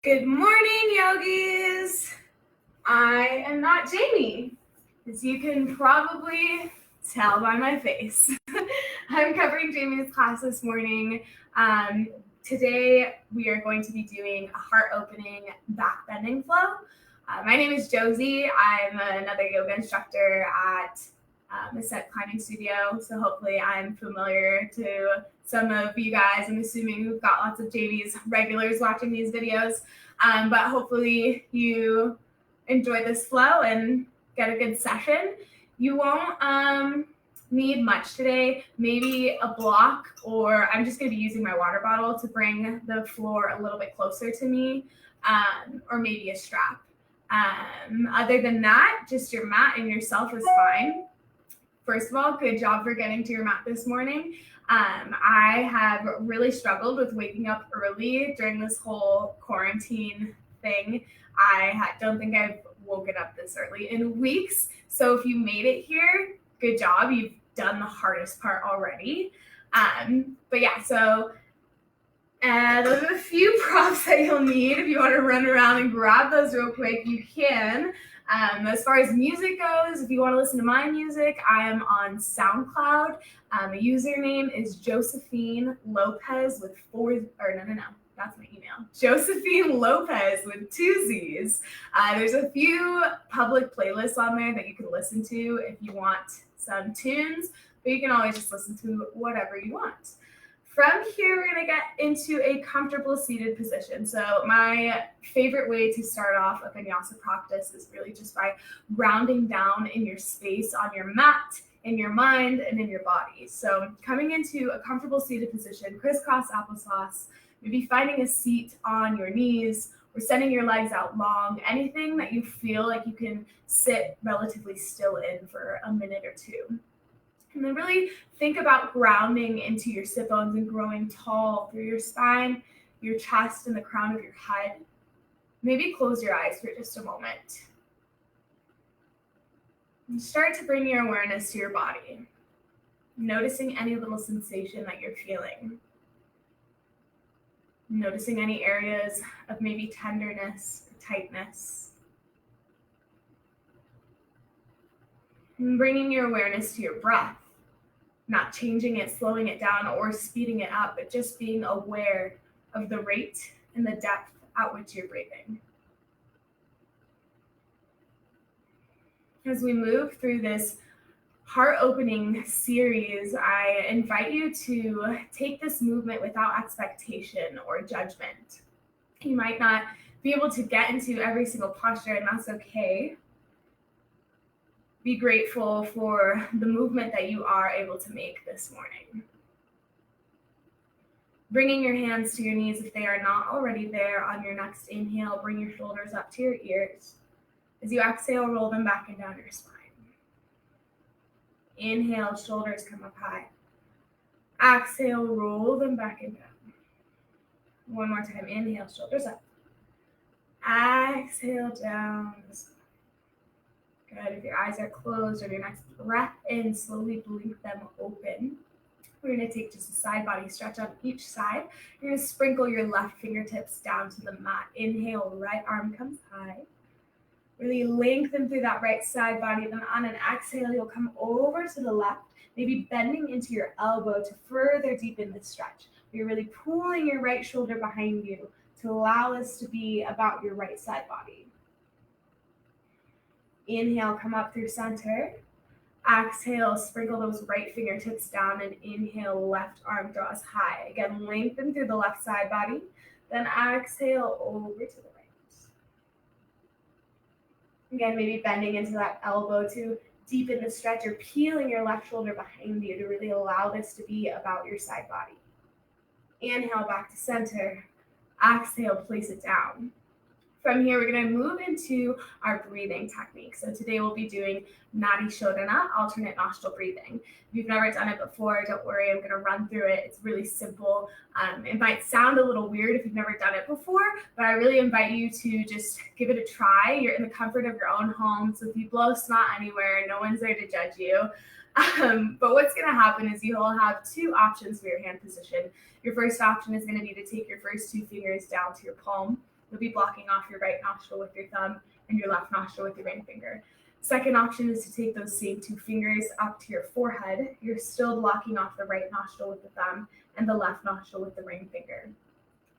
Good morning, yogis. I am not Jamie, as you can probably tell by my face. I'm covering Jamie's class this morning. Today, we are going to be doing a heart-opening back-bending flow. My name is Josie. I'm another yoga instructor at Ascent Climbing Studio, so hopefully I'm familiar to some of you guys. I'm assuming we've got lots of Jamie's regulars watching these videos, but hopefully you enjoy this flow and get a good session. You won't need much today, maybe a block, or I'm just going to be using my water bottle to bring the floor a little bit closer to me, or maybe a strap. Other than that, just your mat and yourself is fine. First of all, good job for getting to your mat this morning. I have really struggled with waking up early during this whole quarantine thing. I don't think I've woken up this early in weeks. So if you made it here, good job. You've done the hardest part already. But yeah, so those are a few props that you'll need. If you want to run around and grab those real quick, you can. As far as music goes, if you want to listen to my music, I am on SoundCloud. The username is Josephine Lopez with that's my email. Josephine Lopez with 2 Z's. There's a few public playlists on there that you can listen to if you want some tunes, but you can always just listen to whatever you want. From here, we're going to get into a comfortable seated position. So my favorite way to start off a vinyasa practice is really just by rounding down in your space on your mat, in your mind, and in your body. So coming into a comfortable seated position, crisscross applesauce, maybe finding a seat on your knees or sending your legs out long, anything that you feel like you can sit relatively still in for a minute or two. And then really think about grounding into your sit bones and growing tall through your spine, your chest, and the crown of your head. Maybe close your eyes for just a moment. And start to bring your awareness to your body, noticing any little sensation that you're feeling. Noticing any areas of maybe tenderness or tightness. And bringing your awareness to your breath. Not changing it, slowing it down, or speeding it up, but just being aware of the rate and the depth at which you're breathing. As we move through this heart-opening series, I invite you to take this movement without expectation or judgment. You might not be able to get into every single posture, and that's okay. Be grateful for the movement that you are able to make this morning. Bringing your hands to your knees if they are not already there. On your next inhale, bring your shoulders up to your ears. As you exhale, roll them back and down your spine. Inhale, shoulders come up high. Exhale, roll them back and down. One more time. Inhale, shoulders up. Exhale, down the spine. Good. If your eyes are closed, on your next breath in, slowly blink them open. We're going to take just a side body stretch on each side. You're going to sprinkle your left fingertips down to the mat. Inhale, right arm comes high. Really lengthen through that right side body. Then on an exhale, you'll come over to the left, maybe bending into your elbow to further deepen the stretch. You're really pulling your right shoulder behind you to allow this to be about your right side body. Inhale, come up through center. Exhale, sprinkle those right fingertips down, and inhale, left arm draws high. Again, lengthen through the left side body. Then exhale over to the right. Again, maybe bending into that elbow to deepen the stretch, or peeling your left shoulder behind you to really allow this to be about your side body. Inhale, back to center. Exhale, place it down. From here, we're going to move into our breathing technique. So today we'll be doing Nadi Shodhana, alternate nostril breathing. If you've never done it before, don't worry, I'm going to run through it. It's really simple. It might sound a little weird if you've never done it before, but I really invite you to just give it a try. You're in the comfort of your own home, so if you blow snot anywhere, no one's there to judge you. But what's going to happen is you'll have 2 options for your hand position. Your first option is going to be to take your first 2 fingers down to your palm. You'll be blocking off your right nostril with your thumb and your left nostril with your ring finger. Second option is to take those same two fingers up to your forehead. You're still blocking off the right nostril with the thumb and the left nostril with the ring finger.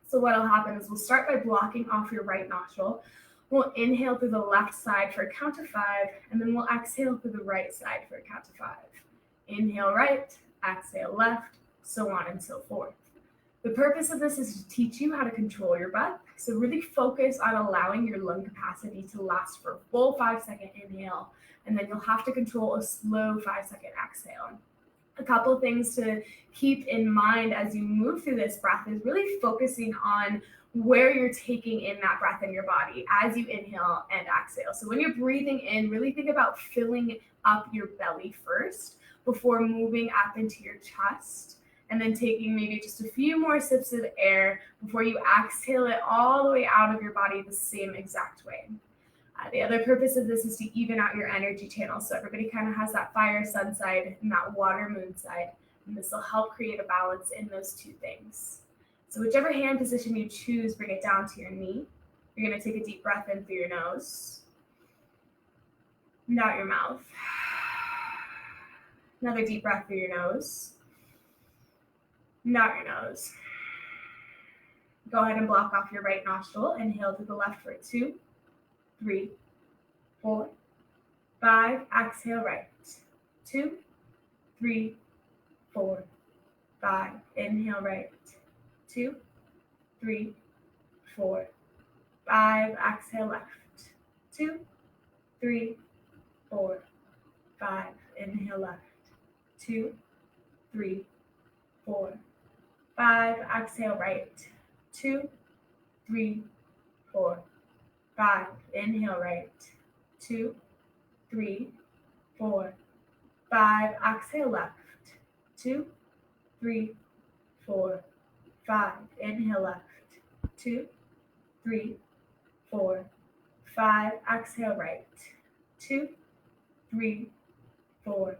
So what will happen is we'll start by blocking off your right nostril. We'll inhale through the left side for a count of 5, and then we'll exhale through the right side for a count of 5. Inhale right, exhale left, so on and so forth. The purpose of this is to teach you how to control your breath. So really focus on allowing your lung capacity to last for a full 5-second inhale, and then you'll have to control a slow 5-second exhale. A couple things to keep in mind as you move through this breath is really focusing on where you're taking in that breath in your body as you inhale and exhale. So when you're breathing in, really think about filling up your belly first before moving up into your chest, and then taking maybe just a few more sips of air before you exhale it all the way out of your body the same exact way. The other purpose of this is to even out your energy channels. So everybody kind of has that fire sun side and that water moon side. And this will help create a balance in those two things. So whichever hand position you choose, bring it down to your knee. You're going to take a deep breath in through your nose and out your mouth. Another deep breath through your nose and out your nose. Go ahead and block off your right nostril. Inhale to the left for 2, 3, 4, 5. Exhale right. 2, 3, 4, 5. Inhale right. 2, 3, 4, 5. Exhale left. 2, 3, 4, 5. Inhale left. 2, 3, 4, 5. Exhale right. 2, 3, 4, 5. Inhale right. 2, 3, 4, 5. Exhale left. 2, 3, 4, 5. Inhale left. 2, 3, 4, 5. Exhale right. 2, 3, 4,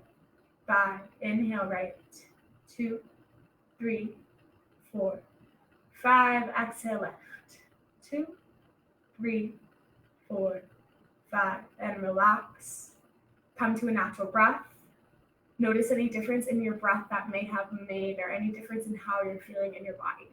5. Inhale right. 2, 3, 4, 5. Exhale left. 2, 3, 4, 5. And relax. Come to a natural breath. Notice any difference in your breath that may have made, or any difference in how you're feeling in your body.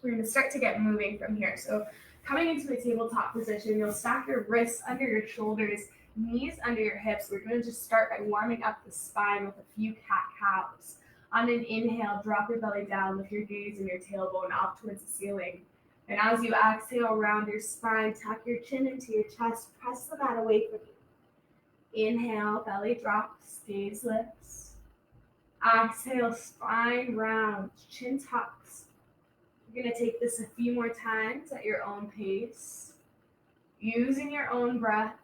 We're going to start to get moving from here. So coming into a tabletop position, you'll stack your wrists under your shoulders, knees under your hips. We're going to just start by warming up the spine with a few cat-cows. On an inhale, drop your belly down with your gaze and your tailbone up towards the ceiling. And as you exhale, round your spine, tuck your chin into your chest, press the mat away from you. Inhale, belly drops, gaze lifts. Exhale, spine rounds, chin tucks. You're going to take this a few more times at your own pace, using your own breath.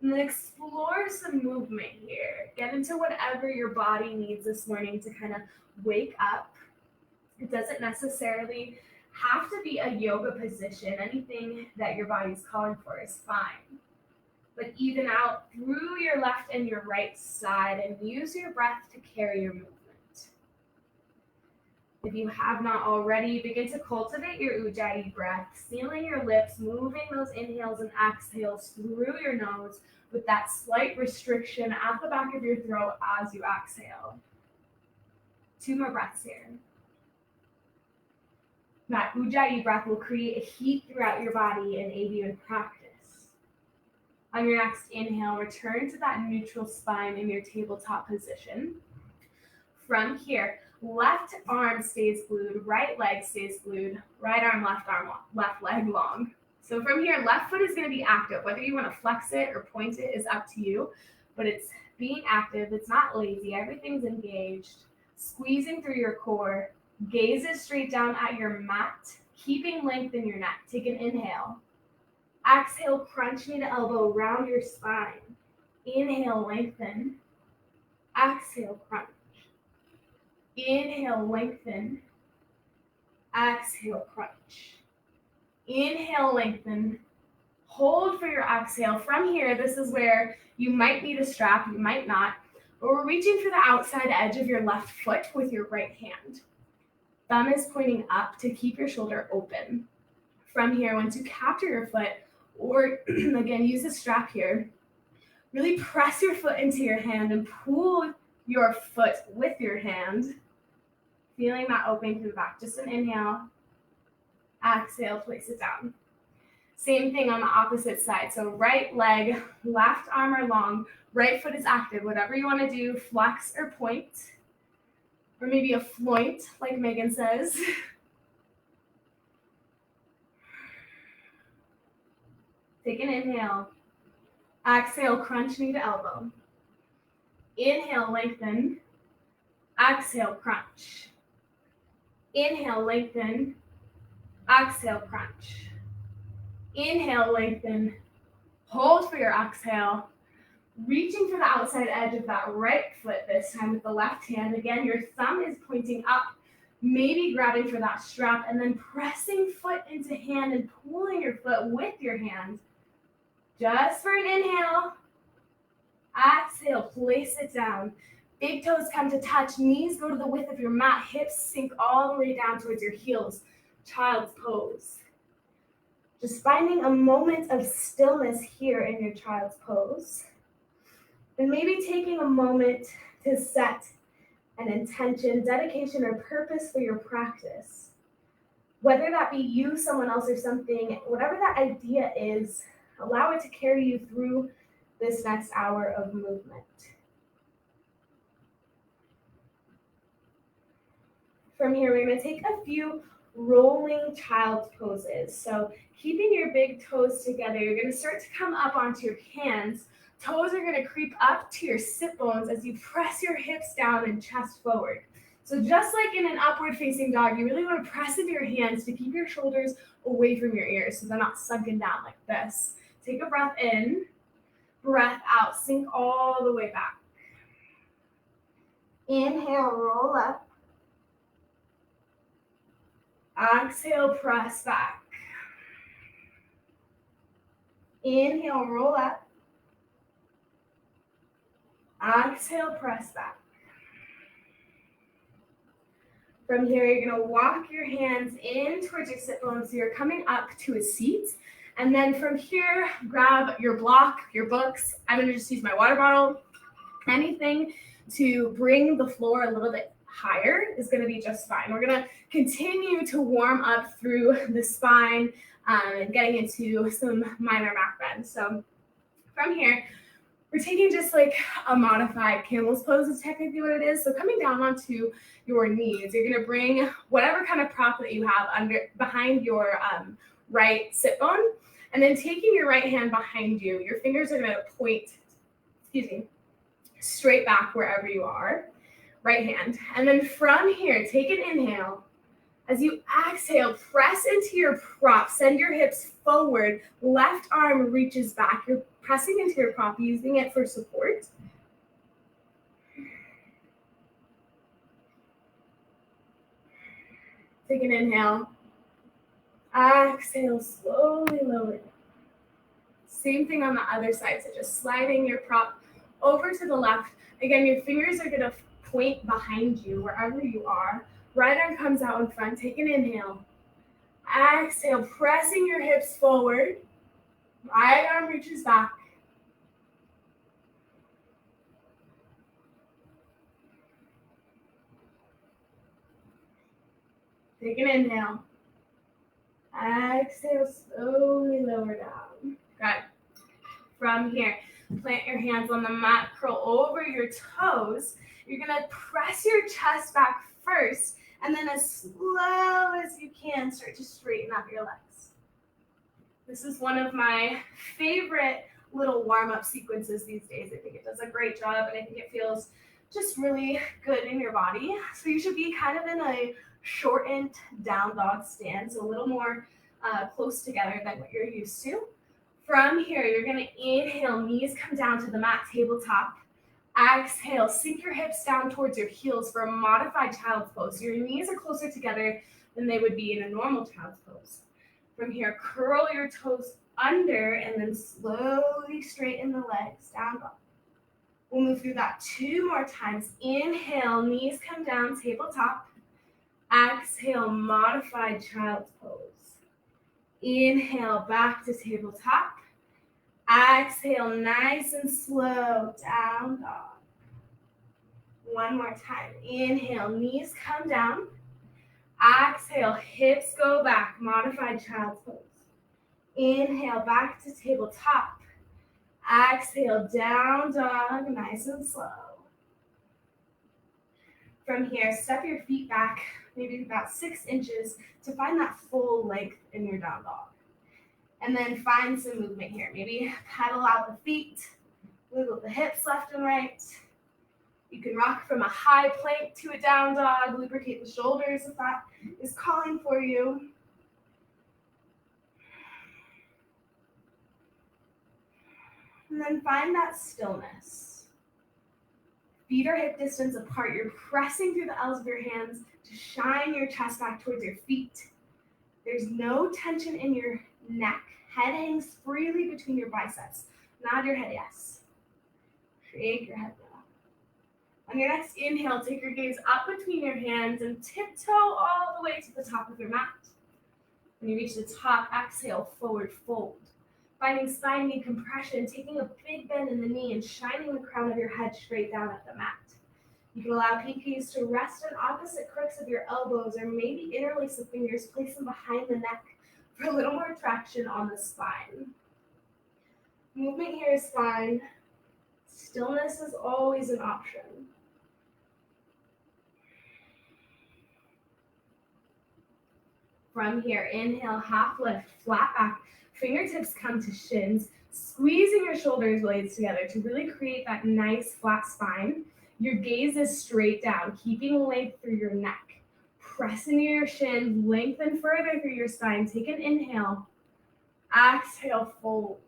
And then explore some movement here. Get into whatever your body needs this morning to kind of wake up. It doesn't necessarily have to be a yoga position. Anything that your body's calling for is fine. But even out through your left and your right side, and use your breath to carry your movement. If you have not already, begin to cultivate your Ujjayi breath, sealing your lips, moving those inhales and exhales through your nose with that slight restriction at the back of your throat as you exhale. 2 more breaths here. That Ujjayi breath will create a heat throughout your body and aid you in practice. On your next inhale, return to that neutral spine in your tabletop position. From here, left arm stays glued, right leg stays glued, right arm, left leg long. So from here, left foot is going to be active. Whether you want to flex it or point it is up to you, but it's being active. It's not lazy. Everything's engaged. Squeezing through your core. Gazes straight down at your mat, keeping length in your neck. Take an inhale. Exhale, crunch knee to elbow, round your spine. Inhale, lengthen. Exhale, crunch. Inhale, lengthen. Exhale, crunch. Inhale, lengthen. Hold for your exhale. From here, this is where you might need a strap, you might not, but we're reaching for the outside edge of your left foot with your right hand. Thumb is pointing up to keep your shoulder open. From here, once you capture your foot, or again, use the strap here, really press your foot into your hand and pull your foot with your hand, feeling that opening through the back. Just an inhale, exhale, place it down. Same thing on the opposite side. So right leg, left arm are long, right foot is active. Whatever you want to do, flex or point, or maybe a floint, like Megan says. Take an inhale. Exhale, crunch knee to elbow. Inhale, lengthen. Exhale, crunch. Inhale, lengthen. Exhale, crunch. Inhale, lengthen. Hold for your exhale. Reaching for the outside edge of that right foot this time with the left hand. Again, your thumb is pointing up, maybe grabbing for that strap, and then pressing foot into hand and pulling your foot with your hand. Just for an inhale. Exhale, place it down. Big toes come to touch, knees go to the width of your mat, hips sink all the way down towards your heels. Child's pose. Just finding a moment of stillness here in your child's pose. And maybe taking a moment to set an intention, dedication, or purpose for your practice. Whether that be you, someone else, or something, whatever that idea is, allow it to carry you through this next hour of movement. From here, we're going to take a few rolling child's poses. So keeping your big toes together, you're going to start to come up onto your hands. Toes are going to creep up to your sit bones as you press your hips down and chest forward. So just like in an upward facing dog, you really want to press into your hands to keep your shoulders away from your ears so they're not sunken down like this. Take a breath in, breath out, sink all the way back. Inhale, roll up. Exhale, press back. Inhale, roll up. Exhale, press back. From here, you're going to walk your hands in towards your sit bones. So you're coming up to a seat. And then from here, grab your block, your books. I'm going to just use my water bottle. Anything to bring the floor a little bit higher is going to be just fine. We're going to continue to warm up through the spine and getting into some minor back bends. So from here, we're taking just like a modified camel's pose is technically what it is. So coming down onto your knees, you're going to bring whatever kind of prop that you have behind your right sit bone, and then taking your right hand behind you, your fingers are going to point, straight back wherever you are, right hand. And then from here, take an inhale. As you exhale, press into your prop, send your hips forward, left arm reaches back. You're pressing into your prop, using it for support. Take an inhale. Exhale, slowly lower down. Same thing on the other side, so just sliding your prop over to the left. Again, your fingers are going to point behind you, wherever you are. Right arm comes out in front. Take an inhale. Exhale, pressing your hips forward. Right arm reaches back. Take an inhale. Exhale, slowly lower down. Good. From here, plant your hands on the mat, curl over your toes. You're going to press your chest back first, and then as slow as you can, start to straighten up your legs. This is one of my favorite little warm-up sequences these days. I think it does a great job, and I think it feels just really good in your body. So you should be kind of in a shortened down dog stance, a little more close together than what you're used to. From here, you're going to inhale, knees come down to the mat, tabletop. Exhale, sink your hips down towards your heels for a modified child's pose. Your knees are closer together than they would be in a normal child's pose. From here, curl your toes under and then slowly straighten the legs down. We'll move through that 2 more times. Inhale, knees come down, tabletop. Exhale, modified child's pose. Inhale, back to tabletop. Exhale, nice and slow, down dog. One more time. Inhale, knees come down. Exhale, hips go back, modified child's pose. Inhale, back to tabletop. Exhale, down dog, nice and slow. From here, step your feet back, maybe about 6 inches to find that full length in your down dog. And then find some movement here. Maybe pedal out the feet, wiggle the hips left and right. You can rock from a high plank to a down dog, lubricate the shoulders if that is calling for you. And then find that stillness. Feet are hip distance apart. You're pressing through the L's of your hands to shine your chest back towards your feet. There's no tension in your neck. Head hangs freely between your biceps. Nod your head yes. Shake your head no. On your next inhale, take your gaze up between your hands and tiptoe all the way to the top of your mat. When you reach the top, exhale, forward fold. Finding spine knee compression, taking a big bend in the knee and shining the crown of your head straight down at the mat. You can allow pinkies to rest on opposite crooks of your elbows or maybe interlace the fingers, place them behind the neck for a little more traction on the spine. Movement here is fine. Stillness is always an option. From here, inhale, half lift, flat back, fingertips come to shins, squeezing your shoulder blades together to really create that nice flat spine. Your gaze is straight down, keeping length through your neck. Press into your shins, lengthen further through your spine. Take an inhale. Exhale, fold.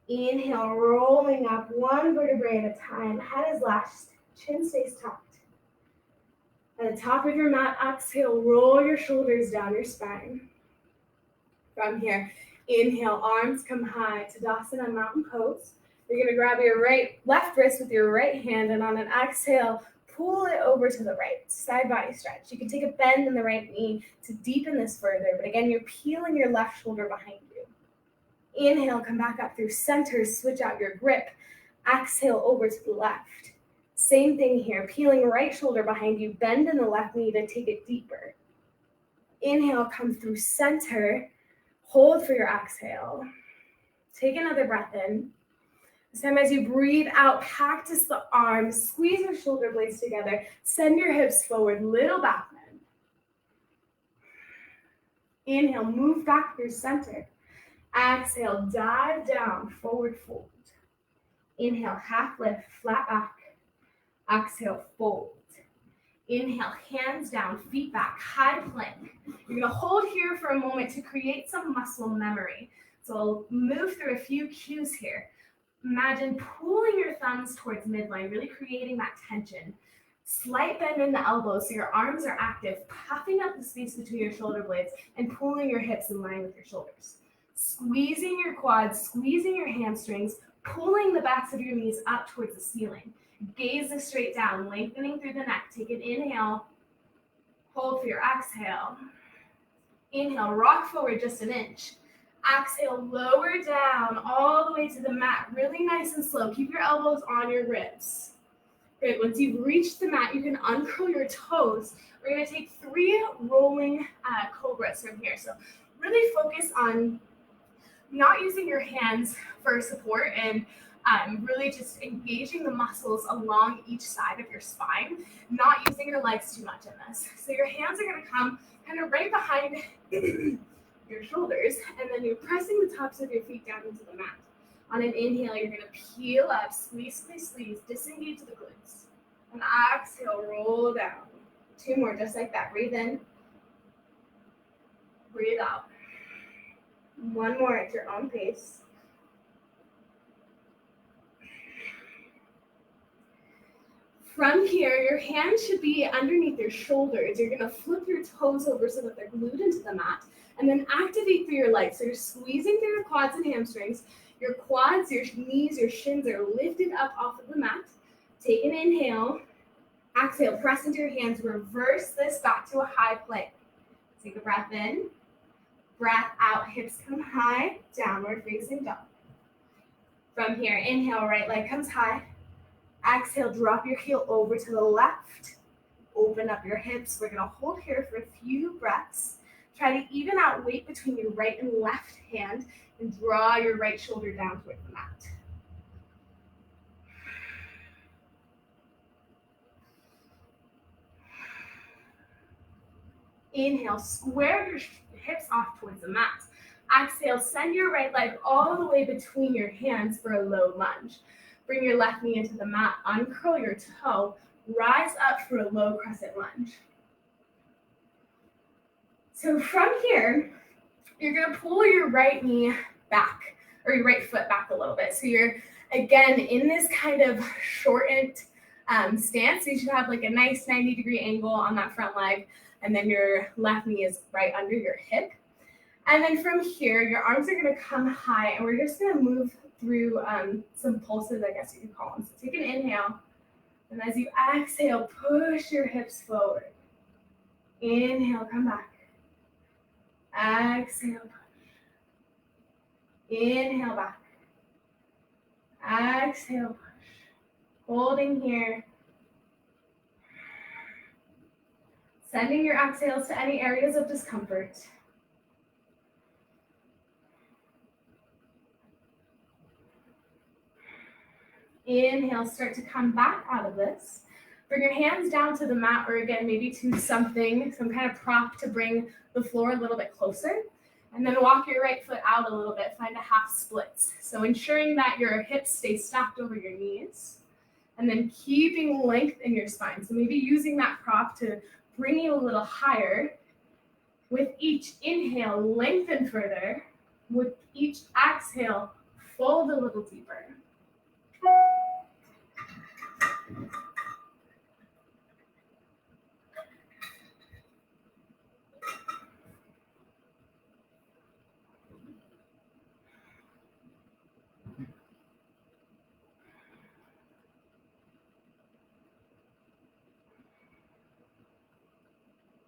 Inhale, rolling up one vertebrae at a time. Head is lashed, chin stays tucked. At the top of your mat, exhale, roll your shoulders down your spine. From here, inhale, arms come high, Tadasana, mountain pose. You're gonna grab your left wrist with your right hand, and on an exhale, pull it over to the right, side body stretch. You can take a bend in the right knee to deepen this further, but again, you're peeling your left shoulder behind you. Inhale, come back up through center, switch out your grip. Exhale, over to the left. Same thing here, peeling right shoulder behind you, bend in the left knee to take it deeper. Inhale, come through center, hold for your exhale. Take another breath in. This time as you breathe out, cactus the arms, squeeze your shoulder blades together, send your hips forward, little back bend. Inhale, move back through center. Exhale, dive down, forward fold. Inhale, half lift, flat back. Exhale, fold. Inhale, hands down, feet back, high plank. You're gonna hold here for a moment to create some muscle memory. So I'll move through a few cues here. Imagine pulling your thumbs towards midline, really creating that tension. Slight bend in the elbows so your arms are active, puffing up the space between your shoulder blades and pulling your hips in line with your shoulders. Squeezing your quads, squeezing your hamstrings, pulling the backs of your knees up towards the ceiling. Gaze is straight down, lengthening through the neck. Take an inhale, hold for your exhale. Inhale, rock forward just an inch. Exhale, lower down all the way to the mat. Really nice and slow. Keep your elbows on your ribs. Great, once you've reached the mat, you can uncurl your toes. We're gonna take 3 rolling cobras from here. So really focus on not using your hands for support and really just engaging the muscles along each side of your spine, not using your legs too much in this. So your hands are gonna come kind of right behind your shoulders, and then you're pressing the tops of your feet down into the mat. On an inhale, you're gonna peel up, squeeze, squeeze, squeeze, disengage the glutes. And exhale, roll down. 2 more, just like that. Breathe in, breathe out. 1 more at your own pace. From here, your hands should be underneath your shoulders. You're gonna flip your toes over so that they're glued into the mat, and then activate through your legs. So you're squeezing through your quads and hamstrings. Your quads, your knees, your shins are lifted up off of the mat. Take an inhale. Exhale, press into your hands. Reverse this back to a high plank. Take a breath in. Breath out, hips come high, downward facing dog. From here, inhale, right leg comes high. Exhale, drop your heel over to the left. Open up your hips. We're gonna hold here for a few breaths. Try to even out weight between your right and left hand and draw your right shoulder down toward the mat. Inhale, square your hips off towards the mat. Exhale, send your right leg all the way between your hands for a low lunge. Bring your left knee into the mat, uncurl your toe, rise up for a low crescent lunge. So from here, you're gonna pull your right knee back, or your right foot back a little bit. So you're, again, in this kind of shortened stance. So you should have like a nice 90-degree angle on that front leg, and then your left knee is right under your hip. And then from here, your arms are gonna come high, and we're just gonna move through some pulses, I guess you could call them. So take an inhale, and as you exhale, push your hips forward. Inhale, come back. Exhale, push. Inhale, back. Exhale, push. Holding here. Sending your exhales to any areas of discomfort. Inhale, start to come back out of this. Bring your hands down to the mat, or again, maybe to something, some kind of prop to bring the floor a little bit closer. And then walk your right foot out a little bit, find a half splits. So ensuring that your hips stay stacked over your knees, and then keeping length in your spine. So maybe using that prop to bring you a little higher. With each inhale, lengthen further. With each exhale, fold a little deeper.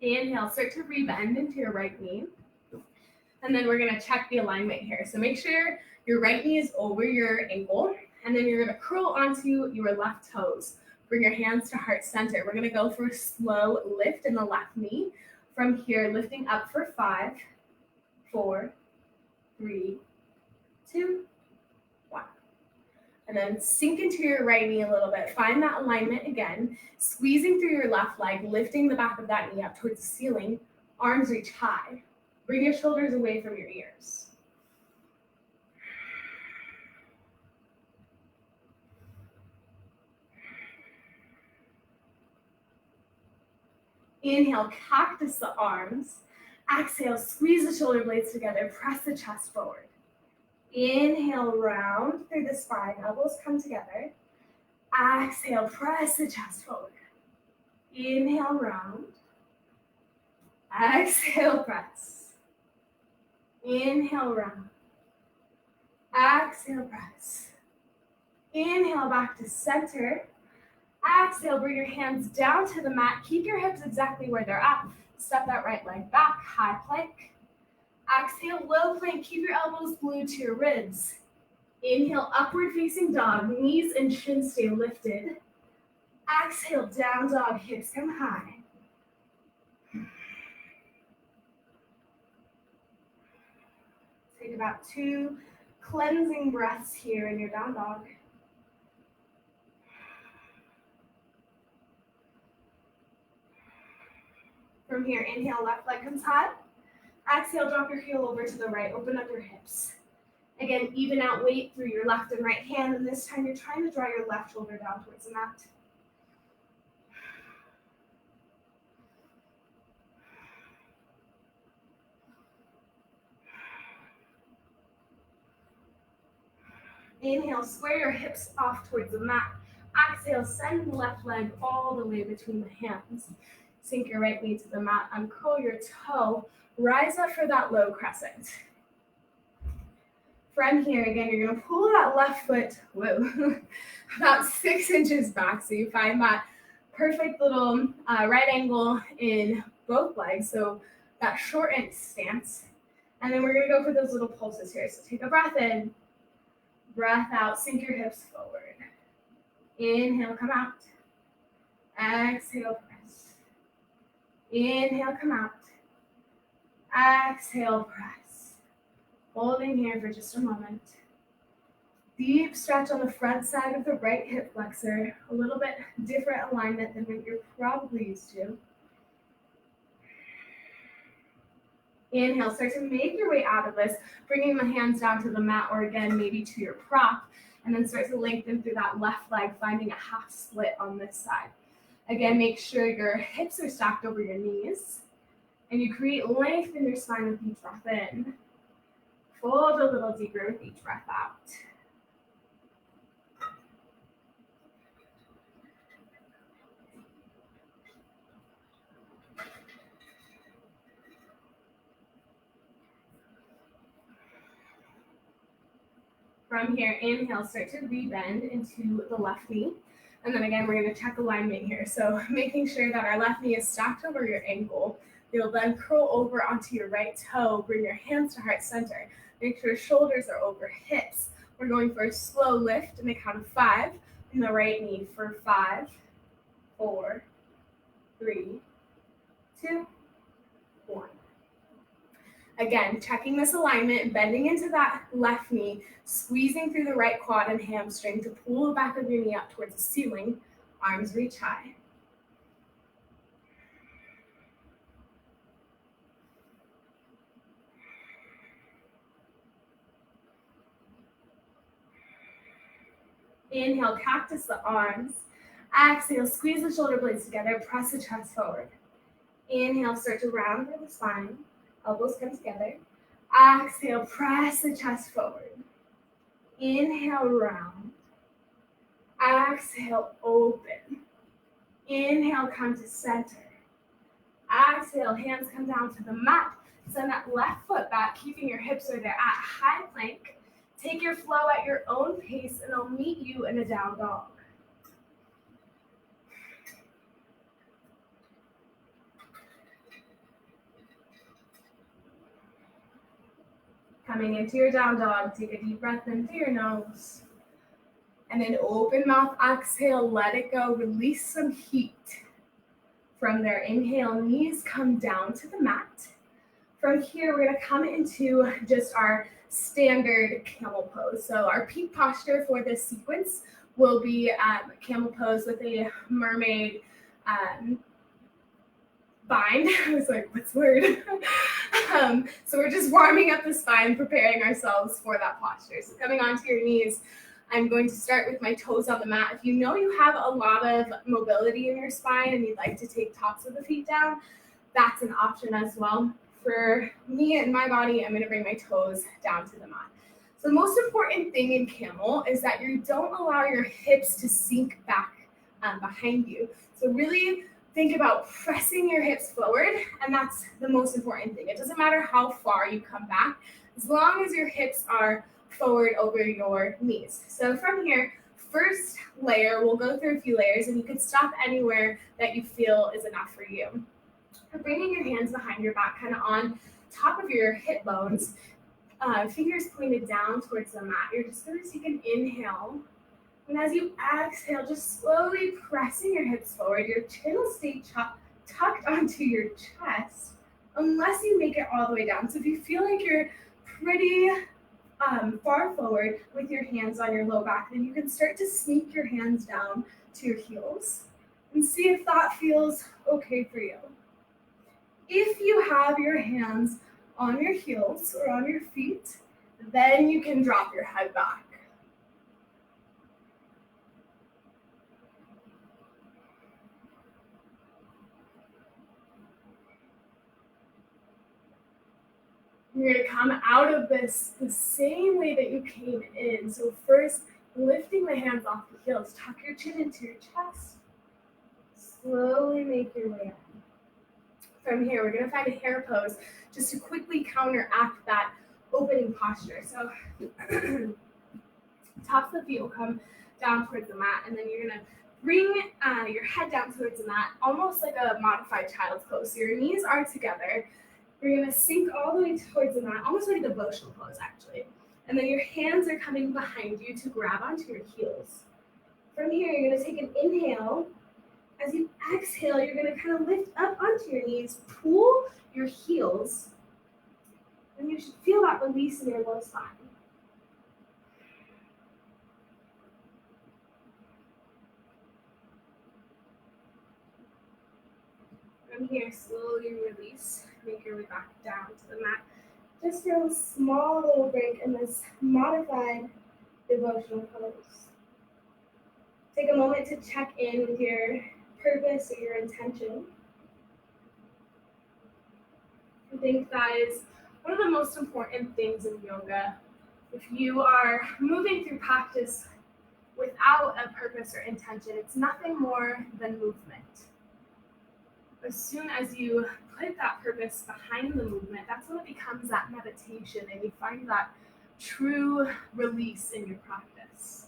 Inhale, start to rebend into your right knee. And then we're gonna check the alignment here. So make sure your right knee is over your ankle, and then you're gonna curl onto your left toes. Bring your hands to heart center. We're gonna go for a slow lift in the left knee. From here, lifting up for 5, 4, 3, 2, 1. And then sink into your right knee a little bit. Find that alignment again. Squeezing through your left leg, lifting the back of that knee up towards the ceiling. Arms reach high. Bring your shoulders away from your ears. Inhale, cactus the arms. Exhale, squeeze the shoulder blades together. Press the chest forward. Inhale, round through the spine. Elbows come together. Exhale, press the chest forward. Inhale, round. Exhale, press. Inhale, round. Exhale, press. Inhale, back to center. Exhale, bring your hands down to the mat. Keep your hips exactly where they're at. Step that right leg back, high plank. Exhale, low plank. Keep your elbows glued to your ribs. Inhale, upward facing dog. Knees and shins stay lifted. Exhale, down dog. Hips come high. Take about 2 cleansing breaths here in your down dog. From here, inhale, left leg comes high. Exhale, drop your heel over to the right. Open up your hips. Again, even out weight through your left and right hand, and this time you're trying to draw your left shoulder down towards the mat. Inhale, square your hips off towards the mat. Exhale, send the left leg all the way between the hands. Sink your right knee to the mat, uncurl your toe, rise up for that low crescent. From here, again, you're gonna pull that left foot, about 6 inches back. So you find that perfect little right angle in both legs. So that shortened stance. And then we're going to go for those little pulses here. So take a breath in, breath out, sink your hips forward. Inhale, come out. Exhale, press. Inhale, come out. Exhale, press. Holding here for just a moment. Deep stretch on the front side of the right hip flexor. A little bit different alignment than what you're probably used to. Inhale, start to make your way out of this, bringing the hands down to the mat or again, maybe to your prop, and then start to lengthen through that left leg, finding a half split on this side. Again, make sure your hips are stacked over your knees, and you create length in your spine with each breath in. Fold a little deeper with each breath out. From here, inhale, start to rebend into the left knee. And then again, we're going to check alignment here. So making sure that our left knee is stacked over your ankle. You'll then curl over onto your right toe, bring your hands to heart center. Make sure shoulders are over hips. We're going for a slow lift in the count of 5 in the right knee for 5, 4, 3, 2, 1. Again, checking this alignment, bending into that left knee, squeezing through the right quad and hamstring to pull the back of your knee up towards the ceiling. Arms reach high. Inhale, cactus the arms. Exhale, squeeze the shoulder blades together, press the chest forward. Inhale, start to round through the spine. Elbows come together. Exhale, press the chest forward. Inhale, round. Exhale, open. Inhale, come to center. Exhale, hands come down to the mat. Send that left foot back, keeping your hips are there at high plank. Take your flow at your own pace, and I'll meet you in a down dog. Coming into your down dog, take a deep breath in through your nose. And then open mouth, exhale, let it go, release some heat. From there, inhale, knees come down to the mat. From here, we're gonna come into just our standard camel pose. So our peak posture for this sequence will be camel pose with a mermaid bind. I was like, what's the word? So we're just warming up the spine, preparing ourselves for that posture. So coming onto your knees, I'm going to start with my toes on the mat. If you know you have a lot of mobility in your spine and you'd like to take tops of the feet down, that's an option as well. For me and my body, I'm going to bring my toes down to the mat. So the most important thing in camel is that you don't allow your hips to sink back behind you. So really think about pressing your hips forward, and that's the most important thing. It doesn't matter how far you come back, as long as your hips are forward over your knees. So from here, first layer, we'll go through a few layers, and you can stop anywhere that you feel is enough for you. Bringing your hands behind your back, kind of on top of your hip bones, fingers pointed down towards the mat. You're just going to take an inhale. And as you exhale, just slowly pressing your hips forward, your chin will stay tucked onto your chest unless you make it all the way down. So if you feel like you're pretty far forward with your hands on your low back, then you can start to sneak your hands down to your heels and see if that feels okay for you. If you have your hands on your heels or on your feet, then you can drop your head back. You're going to come out of this the same way that you came in. So first, lifting the hands off the heels, tuck your chin into your chest. Slowly make your way up. From here, we're going to find a hair pose just to quickly counteract that opening posture. So tops of the feet will come down towards the mat, and then you're going to bring your head down towards the mat, almost like a modified child's pose. So your knees are together. You're going to sink all the way towards the mat, almost like a devotional pose, actually. And then your hands are coming behind you to grab onto your heels. From here, you're going to take an inhale. As you exhale, you're going to kind of lift up onto your knees, pull your heels, and you should feel that release in your low spine. From here, slowly release. Make your way back down to the mat. Just for a small little break in this modified devotional pose. Take a moment to check in with your purpose or your intention. I think that is one of the most important things in yoga. If you are moving through practice without a purpose or intention, it's nothing more than movement. As soon as you put that purpose behind the movement, that's when it becomes that meditation and you find that true release in your practice.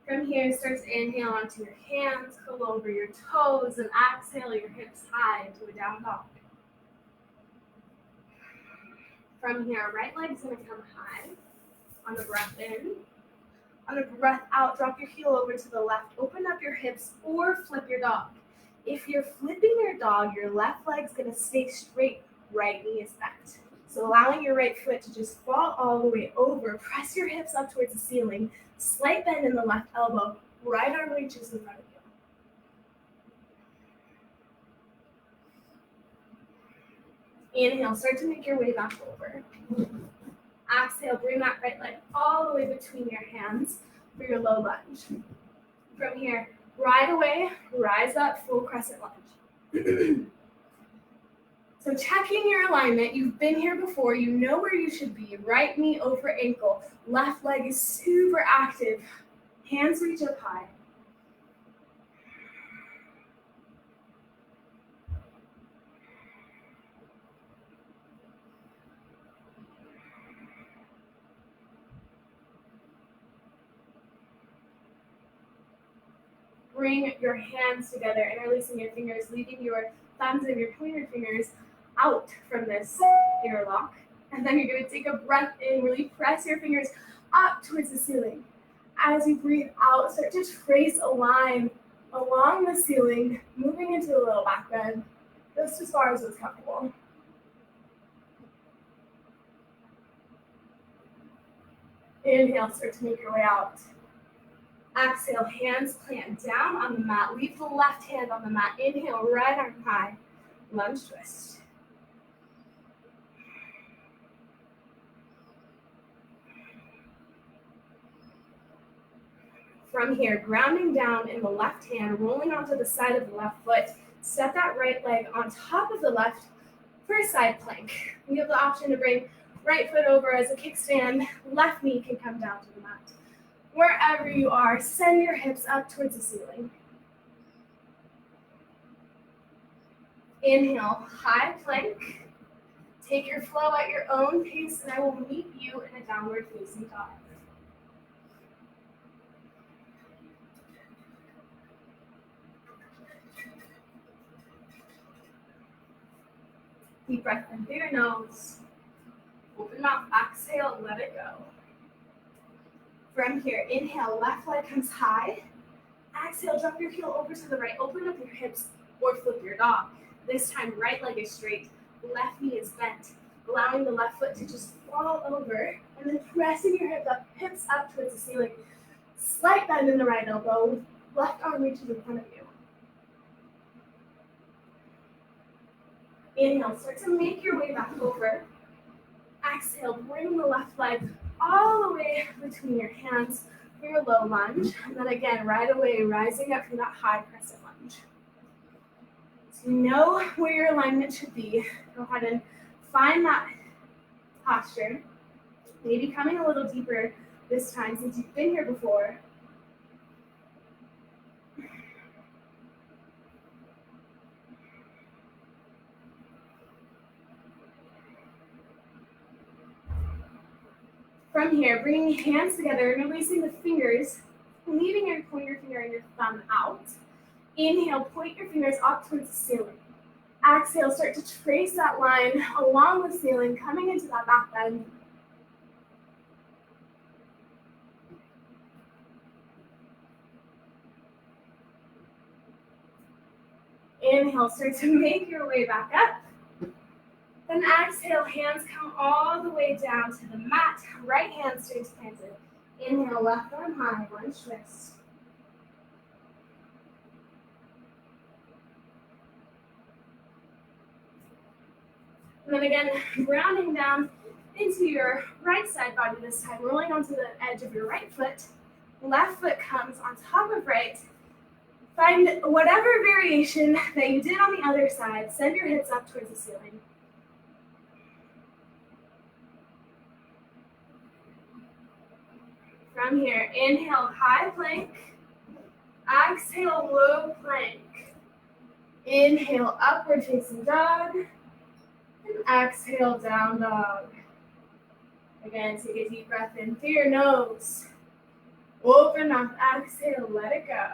From here, start to inhale onto your hands, curl over your toes, and exhale your hips high to a down dog. From here, right leg's going to come high on the breath in. On the breath out, drop your heel over to the left, open up your hips, or flip your dog. If you're flipping your dog, your left leg's going to stay straight, right knee is bent. So allowing your right foot to just fall all the way over, press your hips up towards the ceiling, slight bend in the left elbow, right arm reaches in front of you. Inhale, start to make your way back over. Exhale, bring that right leg all the way between your hands for your low lunge. From here, right away, rise up, full crescent lunge. So checking your alignment, you've been here before, you know where you should be. Right knee over ankle, left leg is super active. Hands reach up high. Bring your hands together, interlacing your fingers, leaving your thumbs and your pointer fingers out from this airlock. And then you're going to take a breath in, really press your fingers up towards the ceiling. As you breathe out, start to trace a line along the ceiling, moving into a little back bend, just as far as it's comfortable. Inhale, start to make your way out. Exhale, hands plant down on the mat. Leave the left hand on the mat. Inhale, right arm high. Lunge twist. From here, grounding down in the left hand, rolling onto the side of the left foot. Set that right leg on top of the left for a side plank. You have the option to bring right foot over as a kickstand. Left knee can come down to the mat. Wherever you are, send your hips up towards the ceiling. Inhale, high plank. Take your flow at your own pace, and I will meet you in a downward facing dog. Deep breath in through your nose. Open mouth, exhale, and let it go. From here, inhale, left leg comes high. Exhale, drop your heel over to the right. Open up your hips or flip your dog. This time, right leg is straight, left knee is bent, allowing the left foot to just fall over, and then pressing your hips up towards the ceiling. Slight bend in the right elbow, left arm reaches in front of you. Inhale, start to make your way back over. Exhale, bring the left leg all the way between your hands for your low lunge. And then again, right away, rising up from that high crescent lunge. So you know where your alignment should be. Go ahead and find that posture. Maybe coming a little deeper this time since you've been here before. From here, bringing your hands together and releasing the fingers, leaving your pointer finger and your thumb out. Inhale, point your fingers up towards the ceiling. Exhale, start to trace that line along the ceiling, coming into that back bend. Inhale, start to make your way back up. Then exhale, hands come all the way down to the mat. Right hand stays planted. Inhale, left arm high, lunge twist. And then again, grounding down into your right side body this time, rolling onto the edge of your right foot. Left foot comes on top of right. Find whatever variation that you did on the other side. Send your hips up towards the ceiling. From here, inhale, high plank. Exhale, low plank. Inhale, upward facing dog. And exhale, down dog. Again, take a deep breath in through your nose. Open up, exhale, let it go.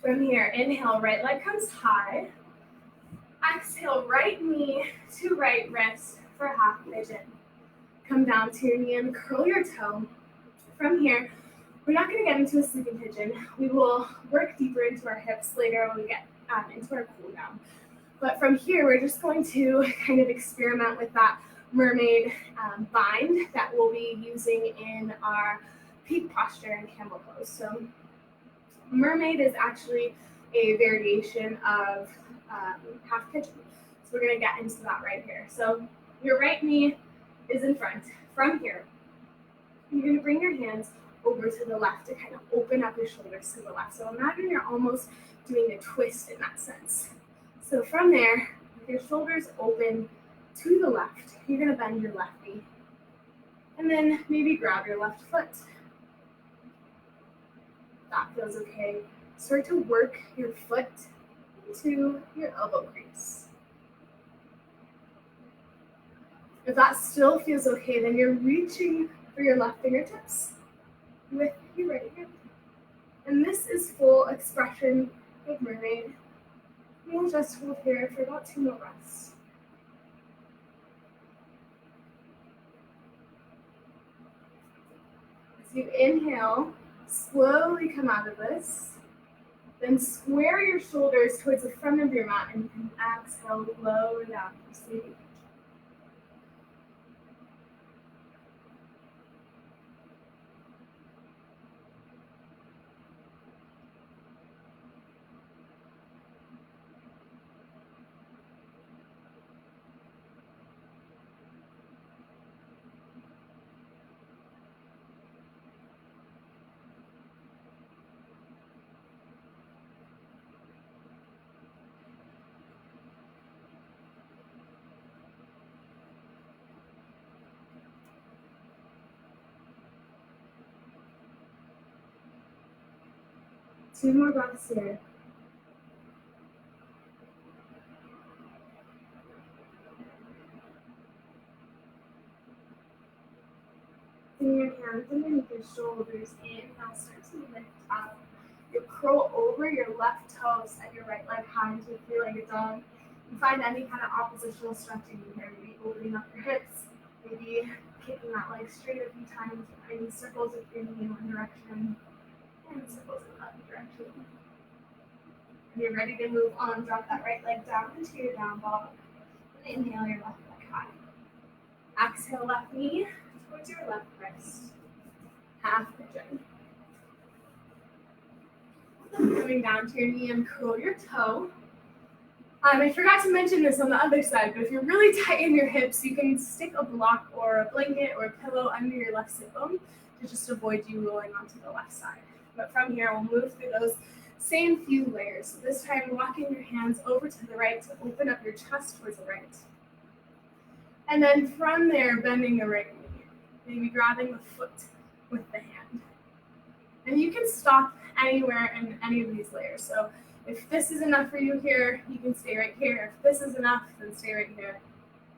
From here, inhale, right leg comes high. Exhale, right knee to right wrist for half pigeon. Come down to your knee and curl your toe. From here, we're not going to get into a sleeping pigeon. We will work deeper into our hips later when we get into our cool down. But from here, we're just going to kind of experiment with that mermaid bind that we'll be using in our peak posture and camel pose. So mermaid is actually a variation of half pigeon. So we're going to get into that right here. So your right knee is in front. From here, you're going to bring your hands over to the left to kind of open up your shoulders to the left. So imagine you're almost doing a twist in that sense. So from there, with your shoulders open to the left, you're going to bend your left knee. And then maybe grab your left foot. That feels okay. Start to work your foot into your elbow crease. If that still feels okay, then you're reaching for your left fingertips with your right hand. And this is full expression of mermaid. We'll just hold here for about 2 more breaths. As you inhale, slowly come out of this. Then square your shoulders towards the front of your mat and you can exhale, lower down to sleep. Two more breaths here. Bring your hands underneath your shoulders. Inhale, start to lift up. You curl over your left toes, set your right leg high into a three-legged dog. You find any kind of oppositional stretching in here. Maybe opening up your hips, maybe kicking that leg straight a few times, finding circles with your knee in one direction, and circles in the other direction. When you're ready to move on, drop that right leg down into your down dog. And inhale your left leg high. Exhale, left knee towards your left wrist. Half pigeon. Coming down to your knee and curl your toe. I forgot to mention this on the other side, but if you're really tight in your hips, you can stick a block or a blanket or a pillow under your left sit bone to just avoid you rolling onto the left side. But from here, we'll move through those same few layers. So this time, walking your hands over to the right to open up your chest towards the right. And then from there, bending the right knee, maybe grabbing the foot with the hand. And you can stop anywhere in any of these layers. So if this is enough for you here, you can stay right here. If this is enough, then stay right here.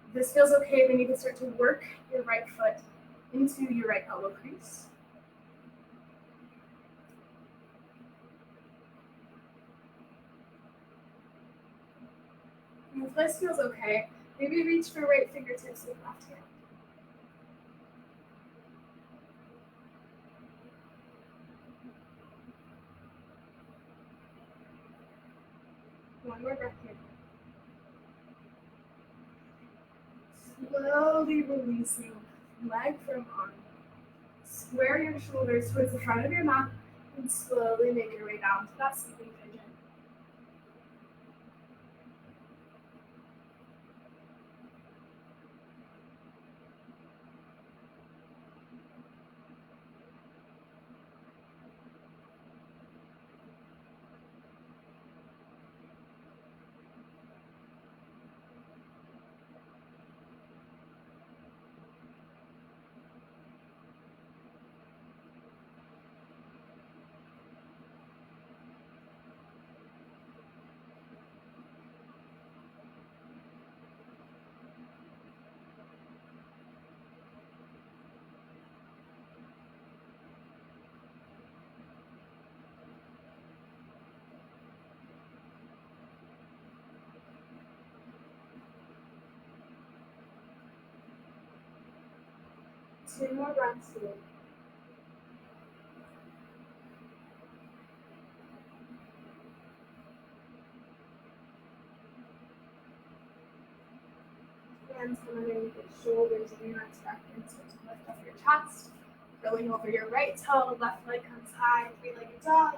If this feels okay, then you can start to work your right foot into your right elbow crease. If this feels okay, maybe reach for right fingertips with left hand. One more breath here. Slowly releasing leg from arm. Square your shoulders towards the front of your mat and slowly make your way down to that sleeping pigeon. Two more breaths here. Hands come underneath your shoulders and your next breath in. Start to lift up your chest, rolling over your right toe, left leg comes high, three-legged dog.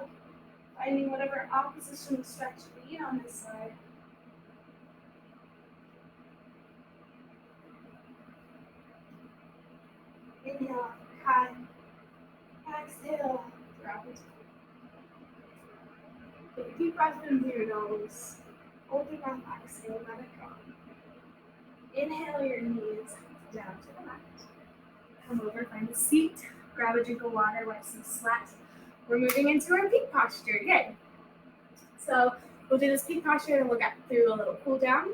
Finding whatever opposition stretch you need on this side. Inhale, high. Exhale, drop it. Take a deep breath in through your nose. Hold your breath, exhale, let it go. Inhale your knees down to the mat. Come over, find a seat, grab a drink of water, wipe some sweat. We're moving into our peak posture again. So we'll do this peak posture and we'll get through a little cool down.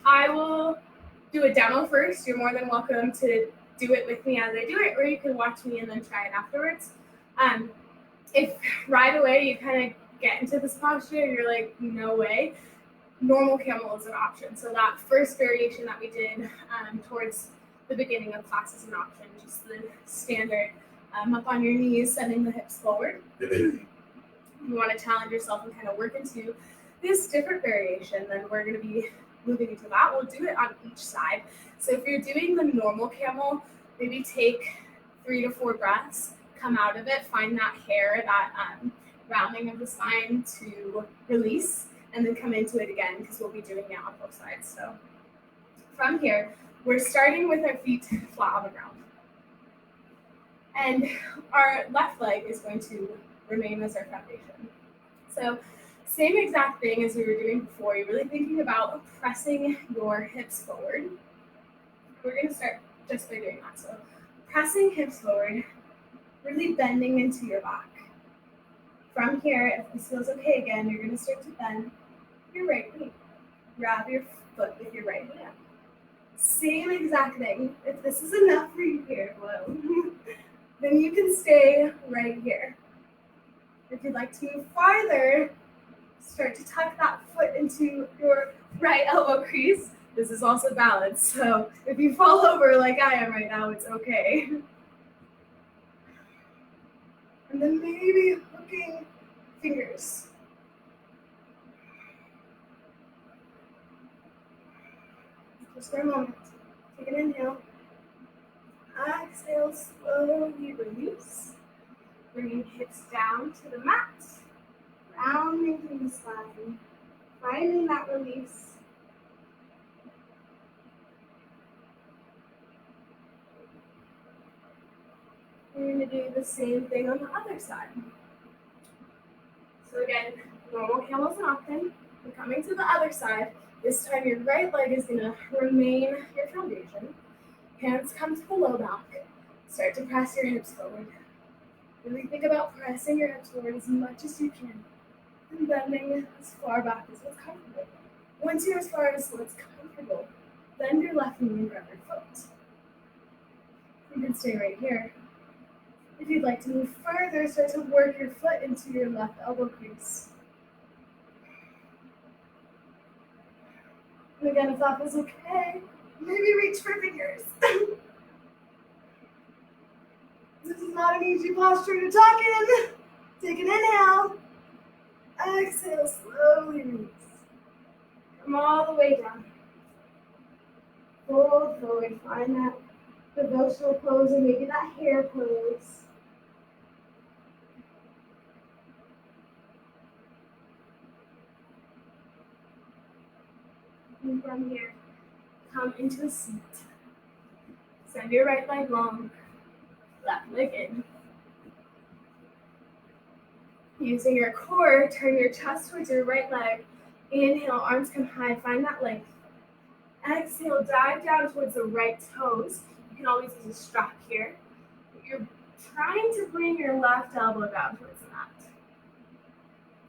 I will do a demo first. You're more than welcome to do it with me as I do it, or you can watch me and then try it afterwards. If right away you kind of get into this posture, you're like, no way, normal camel is an option. So that first variation that we did towards the beginning of class is an option, just the standard up on your knees, sending the hips forward. You want to challenge yourself and kind of work into this different variation, then we're going to be moving into that. We'll do it on each side. So if you're doing the normal camel, maybe take 3 to 4 breaths, come out of it, find that hair, that rounding of the spine to release, and then come into it again because we'll be doing it on both sides. So from here, we're starting with our feet flat on the ground. And our left leg is going to remain as our foundation. So same exact thing as we were doing before. You're really thinking about pressing your hips forward. We're going to start just by doing that. So pressing hips forward, really bending into your back. From here, if this feels okay again, you're going to start to bend your right knee. Grab your foot with your right hand. Same exact thing. If this is enough for you here, whoa, then you can stay right here. If you'd like to move farther, start to tuck that foot into your right elbow crease. This is also balance, so if you fall over like I am right now, it's okay. And then maybe hooking fingers. Just for a moment. Take an inhale. Exhale, slowly release. Bringing hips down to the mat. Rounding through the spine. Finding that release. We're going to do the same thing on the other side. So again, normal camel's an option. We're coming to the other side. This time your right leg is going to remain your foundation. Hands come to the low back. Start to press your hips forward. Really think about pressing your hips forward as much as you can. And bending as far back as what's comfortable. Once you're as far as what's comfortable, bend your left knee and grab your foot. You can stay right here. If you'd like to move further, start to work your foot into your left elbow crease. again if that feels okay. Maybe reach for fingers. This is not an easy posture to talk in. Take an inhale. Exhale, slowly release. Come all the way down. Fold forward. Find that devotional pose or maybe that hair pose. And from here, come into a seat. Send your right leg long, left leg in. Using your core, turn your chest towards your right leg. Inhale, arms come high, find that length. Exhale, dive down towards the right toes. You can always use a strap here. You're trying to bring your left elbow down towards the mat.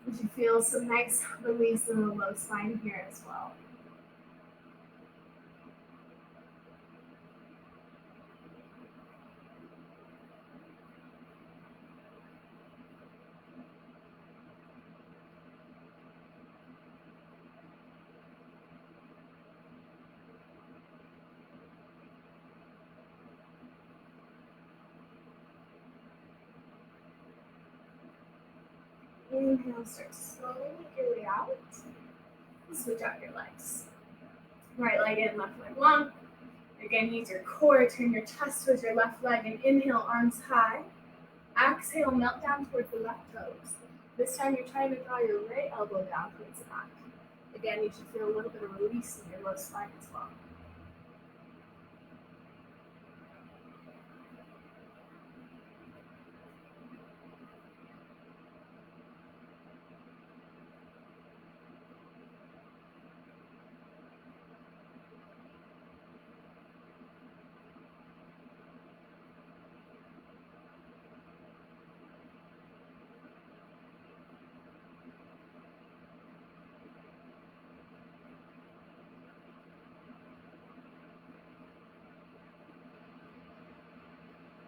You should feel some nice release in the low spine here as well. Inhale, start slowly make your way out. Switch out your legs. Right leg in, left leg long. Again, use your core, turn your chest towards your left leg, and inhale, arms high. Exhale, melt down towards the left toes. This time you're trying to draw your right elbow down towards the back. Again, you should feel a little bit of release in your low spine as well.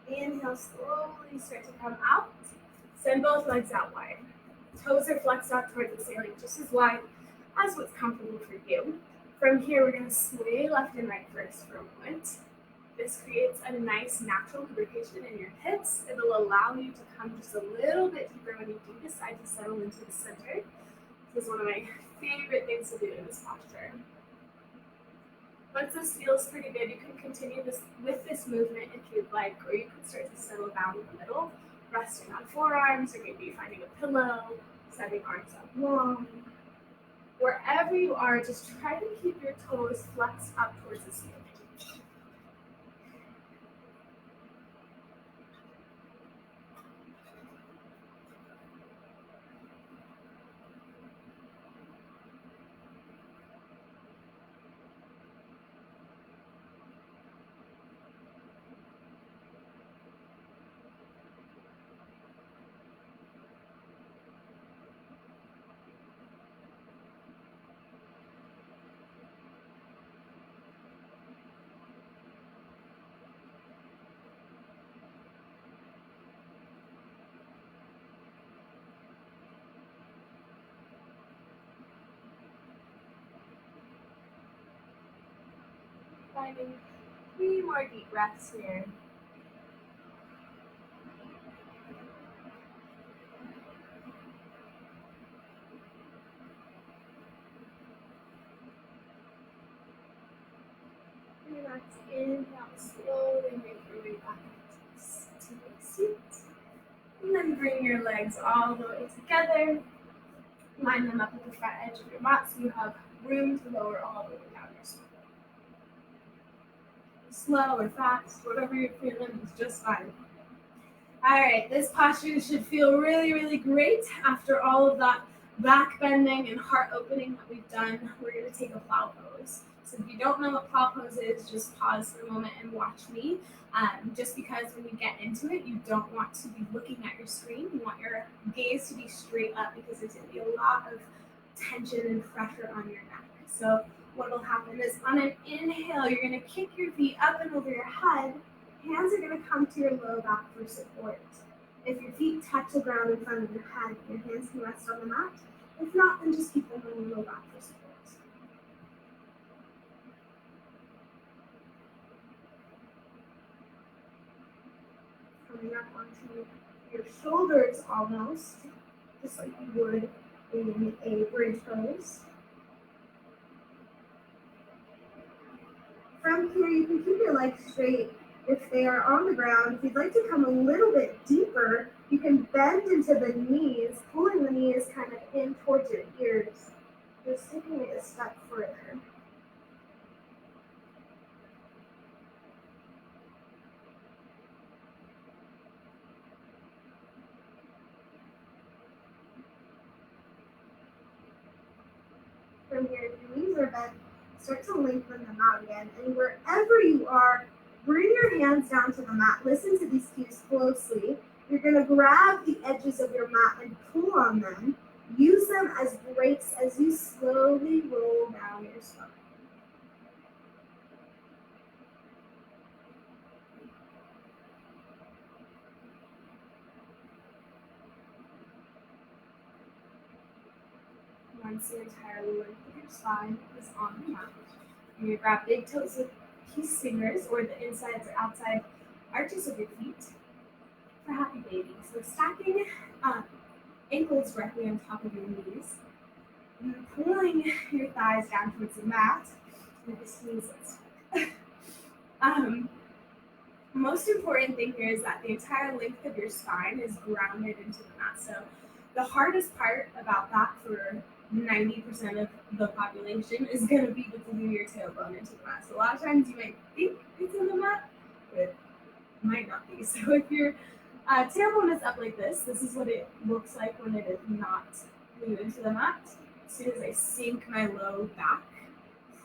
Inhale, slowly start to come out. Send both legs out wide. Toes are flexed out towards the ceiling, just as wide as what's comfortable for you. From here, we're going to sway left and right first for a moment. This creates a nice natural lubrication in your hips. It'll allow you to come just a little bit deeper when you do decide to settle into the center. This is one of my favorite things to do in this posture. Once this feels pretty good, you can continue with this movement if you'd like, or you can start to settle down in the middle, resting on forearms, or maybe finding a pillow, setting arms up long. Wherever you are, just try to keep your toes flexed up towards the ceiling. Finding 3 more deep breaths here. Relax, inhale, slowly make your way back to the seat. And then bring your legs all the way together. Line them up at the front edge of your mat so you have room to lower all the way down your spine. Slow or fast, whatever you're feeling is just fine. All right, this posture should feel really, really great after all of that back bending and heart opening that we've done. We're going to take a plow pose. So if you don't know what plow pose is, just pause for a moment and watch me. Just because when you get into it, you don't want to be looking at your screen. You want your gaze to be straight up because there's going to be a lot of tension and pressure on your neck. So what will happen is on an inhale, you're going to kick your feet up and over your head. Hands are going to come to your low back for support. If your feet touch the ground in front of your head, your hands can rest on the mat. If not, then just keep them on your low back for support. up onto your shoulders almost, just like you would in a bridge pose. From here, you can keep your legs straight if they are on the ground. If you'd like to come a little bit deeper, you can bend into the knees, pulling the knees kind of in towards your ears, just taking it a step further. From here, if your knees are bent, start to lengthen them out again. And wherever you are, bring your hands down to the mat. Listen to these cues closely. You're going to grab the edges of your mat and pull on them. Use them as brakes as you slowly roll down your spine. Once the entire length of your spine is on the mat, you're going to grab big toes with peace fingers or the insides or outside arches of your feet for happy baby. So stacking ankles directly on top of your knees, and then pulling your thighs down towards the mat. And the sneezes. Most important thing here is that the entire length of your spine is grounded into the mat. So the hardest part about that for 90% of the population is going to be to glue your tailbone into the mat. So a lot of times you might think it's in the mat, but it might not be. So if your tailbone is up like this is what it looks like when it is not glued into the mat. As soon as I sink my low back,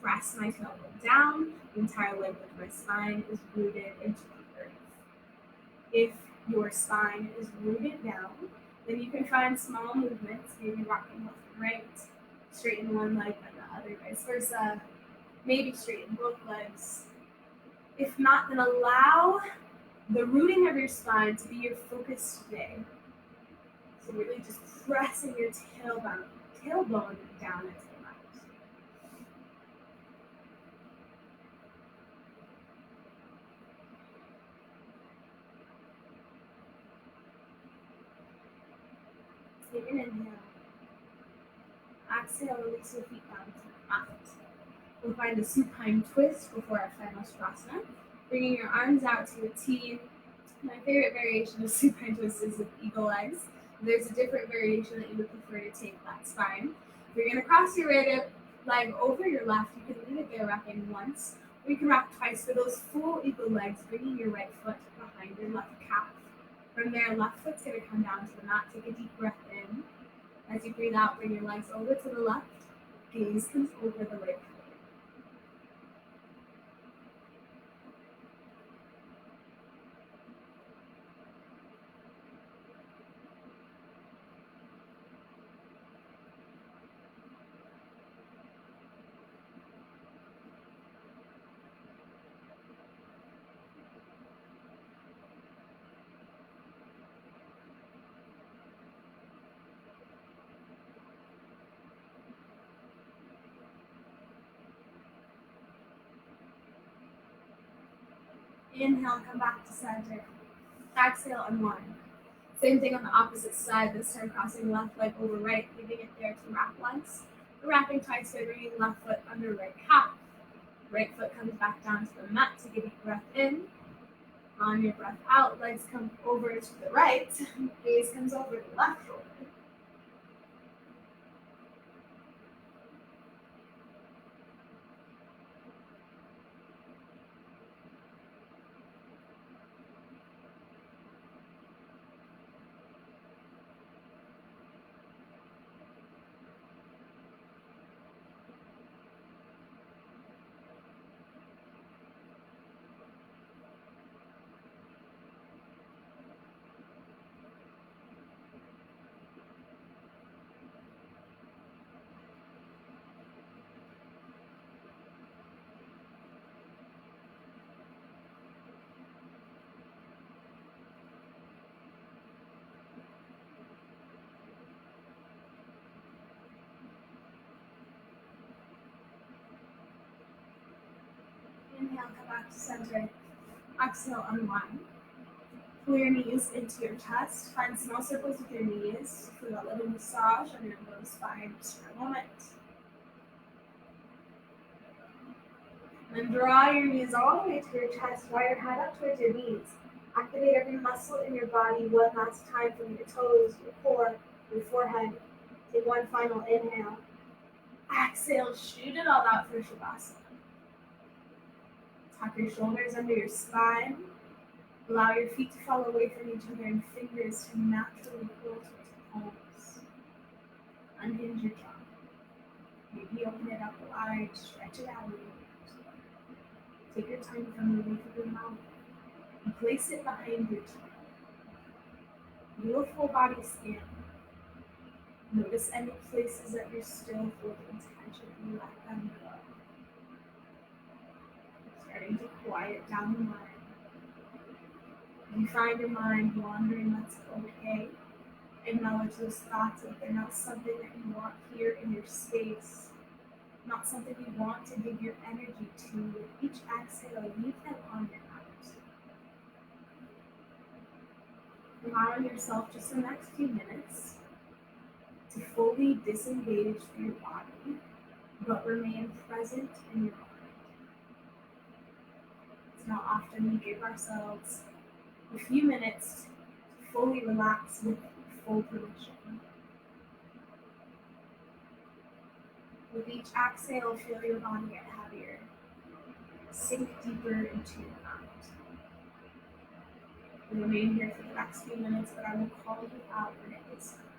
press my tailbone down, the entire length of my spine is rooted into the earth. If your spine is rooted down, then you can find small movements, maybe rocking left and right, straighten one leg and the other, vice versa, maybe straighten both legs. If not, then allow the rooting of your spine to be your focus today. So really just pressing your tailbone down into the mat. Take an inhale. Exhale, release your feet down to the mat. We'll find a supine twist before our final shavasana. Bringing your arms out to a T. My favorite variation of supine twist is with eagle legs. If there's a different variation that you would prefer to take, that's fine. If you're going to cross your right leg over your left, you can leave it there rocking once, or you can rock twice for those full eagle legs, bringing your right foot behind your left calf. From there, left foot's going to come down to the mat. Take a deep breath in. As you breathe out, bring your legs over to the left. Gaze comes over the right foot. Inhale, come back to center. Exhale, unwind. Same thing on the opposite side, this time crossing left leg over right, leaving it there to wrap once. Wrapping twice by bringing left foot under right calf. Right foot comes back down to the mat. Take a deep breath in. On your breath out, legs come over to the right. Gaze comes over the left shoulder. Inhale, come back to center. Exhale, unwind. Pull your knees into your chest. Find small circles with your knees. Feel that little massage on your low spine just for a moment. Then draw your knees all the way to your chest. Draw your head up towards your knees. Activate every muscle in your body one last time from your toes, your core, your forehead. Take one final inhale. Exhale, shoot it all out for Shavasana. Tuck your shoulders under your spine. Allow your feet to fall away from each other and fingers to naturally curl towards your palms. Unhinge your jaw. Maybe open it up wide, stretch it out a little bit. Take your tongue from the roof of your mouth and place it behind your chin. Do a full body scan. Notice any places that you're still holding tension and let them go. Starting to quiet down the mind. If you find your mind wandering, that's okay. Acknowledge those thoughts if they're not something that you want here in your space, not something you want to give your energy to. With each exhale, leave them on your out. Allowing yourself just the next few minutes to fully disengage through your body, but remain present in your mind. It's not often we give ourselves a few minutes to fully relax with full permission. With each exhale, feel your body get heavier. Sink deeper into your mind. We'll remain here for the next few minutes, but I will call you out when it is time.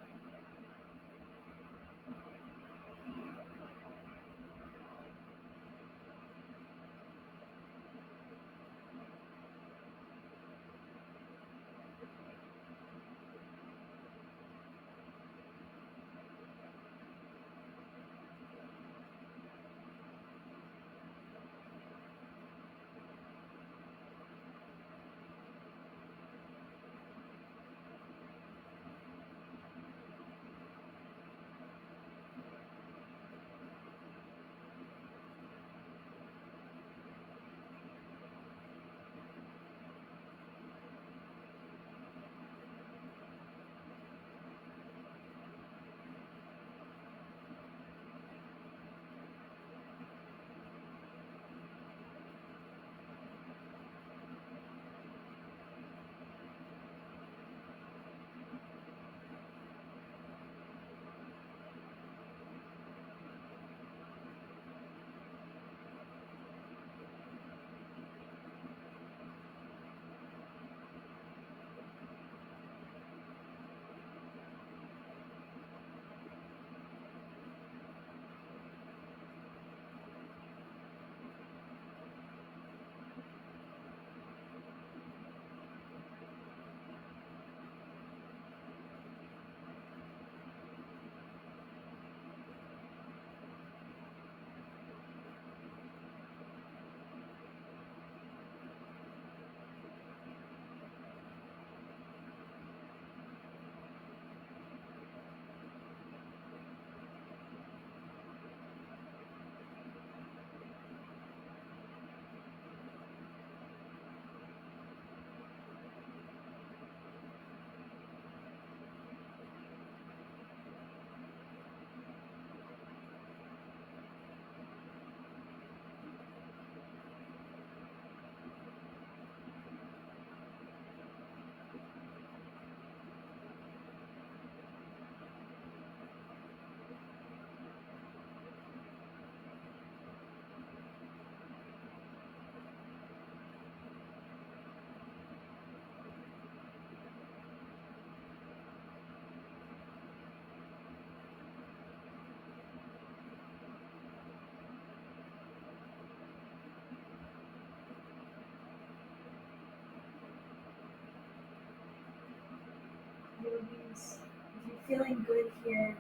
Yogis, if you're feeling good here,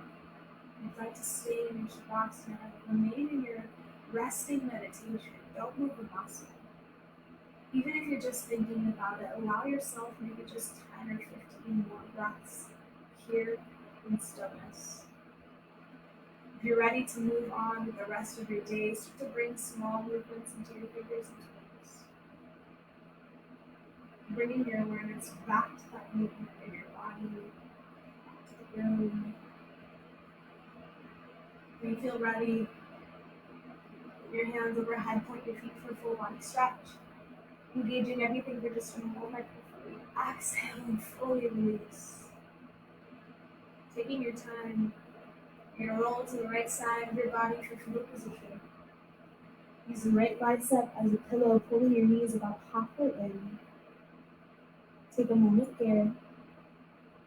you'd like to stay in your Shavasana, remain in your resting meditation. Don't move a muscle. Even if you're just thinking about it, allow yourself maybe just 10 or 15 more breaths here in stillness. If you're ready to move on with the rest of your day, start to bring small movements into your fingers and toes. bringing your awareness back to that movement in your body, to the room. When you feel ready, put your hands overhead, point your feet for a full body stretch, engaging everything for just a moment before you exhale and fully release. Taking your time, you're going to roll to the right side of your body for fetal position. Use the right bicep as a pillow, pulling your knees about halfway in. Take a moment here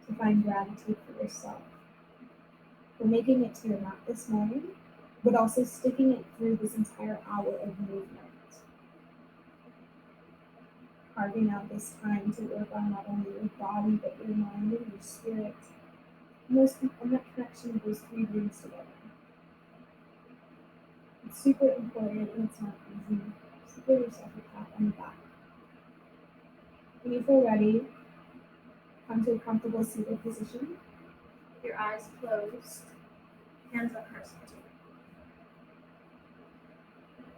to find gratitude for yourself, for making it to your mat this morning, but also sticking it through this entire hour of movement. Carving out this time to work on not only your body, but your mind and your spirit, and that connection of those three beings together. It's super important and it's not easy. Just give yourself a pat on the back. When you feel ready, come to a comfortable seated position. Your eyes closed, hands at heart center.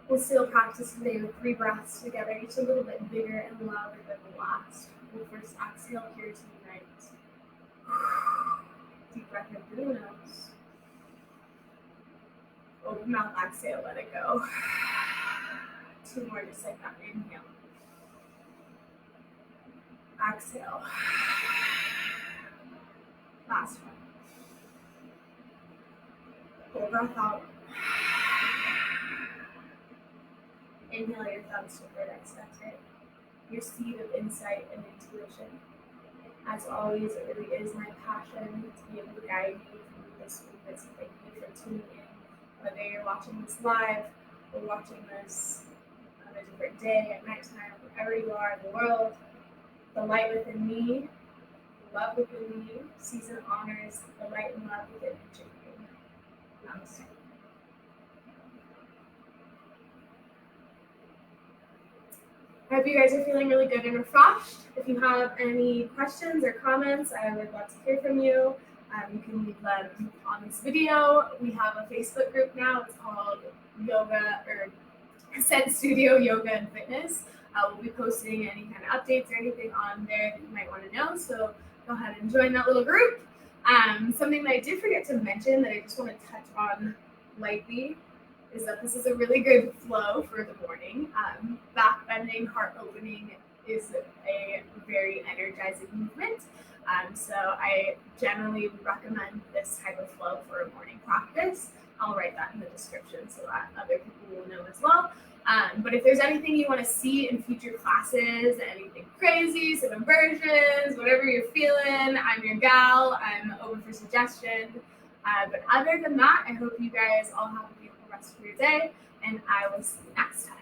We'll still practice today with 3 breaths together, each a little bit bigger and louder than the last. We'll first exhale here to unite. Deep breath in through the nose. Open mouth, exhale, let it go. 2 more, just like that. Inhale. Exhale. Last one. Full breath out. Inhale your thumbs to third extended. Your seed of insight and intuition. As always, it really is my passion to be able to guide you through this movement. So thank you for tuning in. Whether you're watching this live or watching this on a different day, at nighttime, wherever you are in the world, the light within me, the love within me, sees and honors the light and love within each of you. Namaste. I hope you guys are feeling really good and refreshed. If you have any questions or comments, I would love to hear from you. You can leave them on this video. We have a Facebook group now. It's called Yoga or Ascent Studio Yoga and Fitness. We'll be posting any kind of updates or anything on there that you might want to know. So go ahead and join that little group. Something that I did forget to mention that I just want to touch on lightly is that this is a really good flow for the morning. Backbending, heart opening is a very energizing movement. So I generally recommend this type of flow for a morning practice. I'll write that in the description so that other people will know as well. But if there's anything you want to see in future classes, anything crazy, some inversions, whatever you're feeling, I'm your gal. I'm open for suggestion. But other than that, I hope you guys all have a beautiful rest of your day, and I will see you next time.